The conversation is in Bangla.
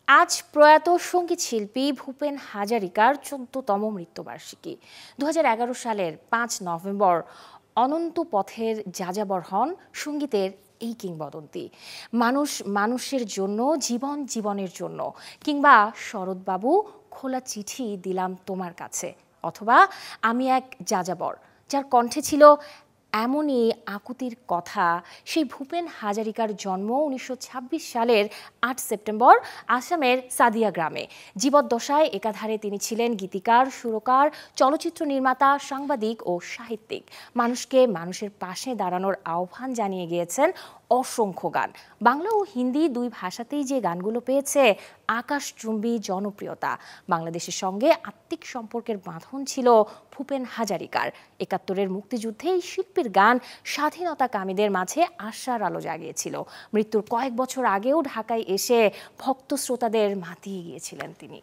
আজ প্রয়াত সঙ্গীত শিল্পী ভূপেন হাজারিকার ১৪তম মৃত্যুবার্ষিকী। ২০১১ সালের ৫ নভেম্বর অনন্ত পথের যাযাবর হন সঙ্গীতের এই কিংবদন্তি। মানুষ মানুষের জন্য, জীবন জীবনের জন্য, কিংবা শরৎবাবু খোলা চিঠি দিলাম তোমার কাছে, অথবা আমি এক যাযাবর, যার কণ্ঠে ছিল এমনই আকুতির কথা। সেই ভূপেন হাজারিকার জন্ম ১৯২৬ সালের ৮ সেপ্টেম্বর আসামের সাদিয়া গ্রামে। জীবদ্দশায় একাধারে তিনি ছিলেন গীতিকার, সুরকার, চলচ্চিত্র নির্মাতা, সাংবাদিক ও সাহিত্যিক। মানুষকে মানুষের পাশে দাঁড়ানোর আহ্বান জানিয়ে গিয়েছেন অসংখ্য গান। বাংলা ও হিন্দি দুই ভাষাতেই যে গানগুলো পেয়েছে আকাশচুম্বী জনপ্রিয়তা। বাংলাদেশের সঙ্গে আত্মিক সম্পর্কের বাঁধন ছিল ভূপেন হাজারিকার। ৭১-এর মুক্তিযুদ্ধে এই শিল্পীর গান স্বাধীনতাকামীদের মাঝে আশার আলো জাগিয়েছিল। মৃত্যুর কয়েক বছর আগেও ঢাকায় এসে ভক্ত শ্রোতাদের মাতিয়ে গিয়েছিলেন তিনি।